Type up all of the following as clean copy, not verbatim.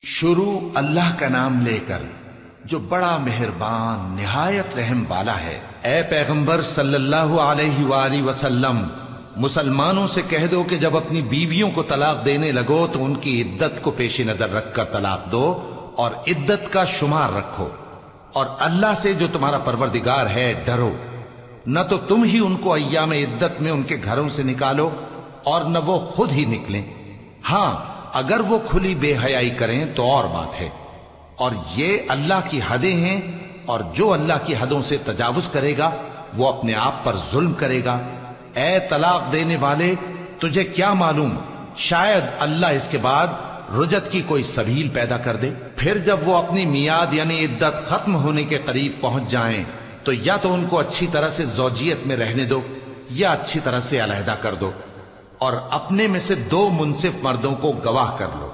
شروع اللہ کا نام لے کر جو بڑا مہربان نہایت رحم والا ہے۔ اے پیغمبر صلی اللہ علیہ وآلہ وسلم، مسلمانوں سے کہہ دو کہ جب اپنی بیویوں کو طلاق دینے لگو تو ان کی عدت کو پیش نظر رکھ کر طلاق دو اور عدت کا شمار رکھو، اور اللہ سے جو تمہارا پروردگار ہے ڈرو۔ نہ تو تم ہی ان کو ایام عدت میں ان کے گھروں سے نکالو اور نہ وہ خود ہی نکلیں، ہاں اگر وہ کھلی بے حیائی کریں تو اور بات ہے، اور یہ اللہ کی حدیں ہیں، اور جو اللہ کی حدوں سے تجاوز کرے گا وہ اپنے آپ پر ظلم کرے گا۔ اے طلاق دینے والے، تجھے کیا معلوم شاید اللہ اس کے بعد رجعت کی کوئی سبیل پیدا کر دے۔ پھر جب وہ اپنی میعاد یعنی عدت ختم ہونے کے قریب پہنچ جائیں تو یا تو ان کو اچھی طرح سے زوجیت میں رہنے دو یا اچھی طرح سے علیحدہ کر دو، اور اپنے میں سے 2 منصف مردوں کو گواہ کر لو،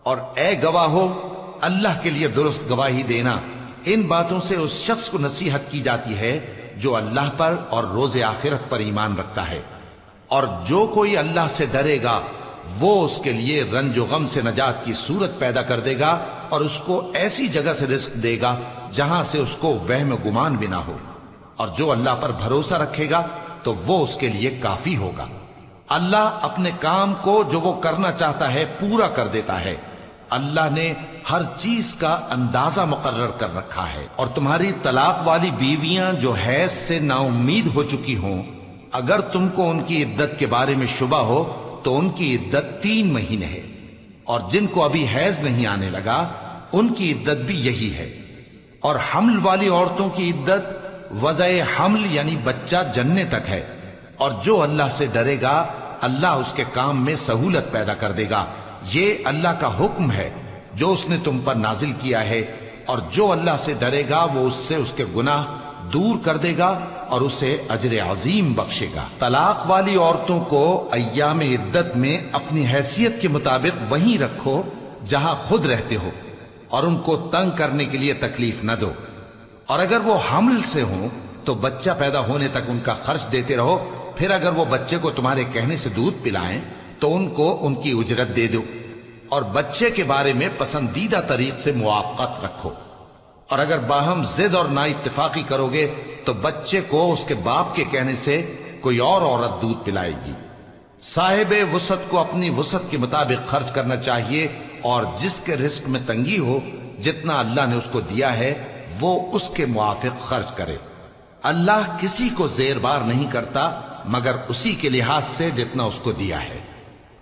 اور اے گواہو اللہ کے لیے درست گواہی دینا۔ ان باتوں سے اس شخص کو نصیحت کی جاتی ہے جو اللہ پر اور روز آخرت پر ایمان رکھتا ہے، اور جو کوئی اللہ سے ڈرے گا وہ اس کے لیے رنج و غم سے نجات کی صورت پیدا کر دے گا، اور اس کو ایسی جگہ سے رزق دے گا جہاں سے اس کو وہم و گمان بھی نہ ہو، اور جو اللہ پر بھروسہ رکھے گا تو وہ اس کے لیے کافی ہوگا۔ اللہ اپنے کام کو جو وہ کرنا چاہتا ہے پورا کر دیتا ہے۔ اللہ نے ہر چیز کا اندازہ مقرر کر رکھا ہے۔ اور تمہاری طلاق والی بیویاں جو حیض سے نا امید ہو چکی ہوں، اگر تم کو ان کی عدت کے بارے میں شبہ ہو تو ان کی عدت 3 مہینے ہے، اور جن کو ابھی حیض نہیں آنے لگا ان کی عدت بھی یہی ہے۔ اور حمل والی عورتوں کی عدت وضع حمل یعنی بچہ جننے تک ہے، اور جو اللہ سے ڈرے گا اللہ اس کے کام میں سہولت پیدا کر دے گا۔ یہ اللہ کا حکم ہے جو اس نے تم پر نازل کیا ہے، اور جو اللہ سے ڈرے گا وہ اس سے اس کے گناہ دور کر دے گا اور اسے اجر عظیم بخشے گا۔ طلاق والی عورتوں کو ایام عدت میں اپنی حیثیت کے مطابق وہیں رکھو جہاں خود رہتے ہو، اور ان کو تنگ کرنے کے لیے تکلیف نہ دو، اور اگر وہ حمل سے ہوں تو بچہ پیدا ہونے تک ان کا خرچ دیتے رہو۔ پھر اگر وہ بچے کو تمہارے کہنے سے دودھ پلائیں تو ان کو ان کی اجرت دے دو، اور بچے کے بارے میں پسندیدہ طریق سے موافقت رکھو، اور اگر باہم ضد اور نا اتفاقی کرو گے تو بچے کو اس کے باپ کے کہنے سے کوئی اور عورت دودھ پلائے گی۔ صاحب وسعت کو اپنی وسعت کے مطابق خرچ کرنا چاہیے، اور جس کے رزق میں تنگی ہو جتنا اللہ نے اس کو دیا ہے وہ اس کے موافق خرچ کرے۔ اللہ کسی کو زیر بار نہیں کرتا مگر اسی کے لحاظ سے جتنا اس کو دیا ہے،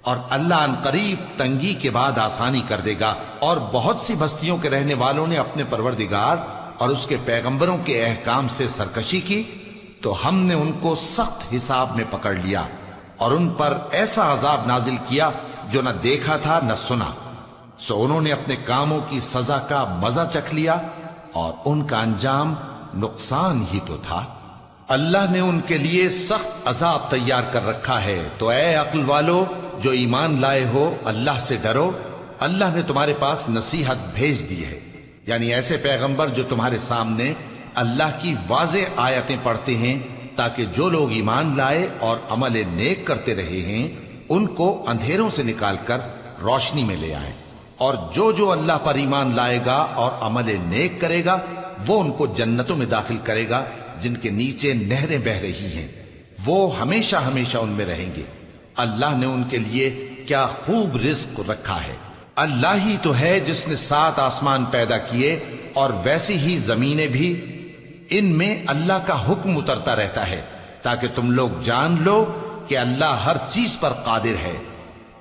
اور اللہ ان قریب تنگی کے بعد آسانی کر دے گا۔ اور بہت سی بستیوں کے رہنے والوں نے اپنے پروردگار اور اس کے پیغمبروں کے احکام سے سرکشی کی تو ہم نے ان کو سخت حساب میں پکڑ لیا، اور ان پر ایسا عذاب نازل کیا جو نہ دیکھا تھا نہ سنا، سو انہوں نے اپنے کاموں کی سزا کا مزہ چکھ لیا، اور ان کا انجام نقصان ہی تو تھا۔ اللہ نے ان کے لیے سخت عذاب تیار کر رکھا ہے۔ تو اے عقل والو جو ایمان لائے ہو اللہ سے ڈرو۔ اللہ نے تمہارے پاس نصیحت بھیج دی ہے، یعنی ایسے پیغمبر جو تمہارے سامنے اللہ کی واضح آیتیں پڑھتے ہیں تاکہ جو لوگ ایمان لائے اور عمل نیک کرتے رہے ہیں ان کو اندھیروں سے نکال کر روشنی میں لے آئیں، اور جو اللہ پر ایمان لائے گا اور عمل نیک کرے گا وہ ان کو جنتوں میں داخل کرے گا جن کے نیچے نہریں بہ رہی ہیں، وہ ہمیشہ ہمیشہ ان میں رہیں گے۔ اللہ نے ان کے لیے کیا خوب رزق رکھا ہے۔ اللہ ہی تو ہے جس نے 7 آسمان پیدا کیے اور ویسی ہی زمینیں بھی، ان میں اللہ کا حکم اترتا رہتا ہے تاکہ تم لوگ جان لو کہ اللہ ہر چیز پر قادر ہے،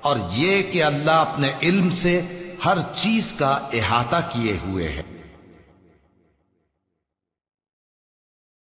اور یہ کہ اللہ اپنے علم سے ہر چیز کا احاطہ کیے ہوئے ہے۔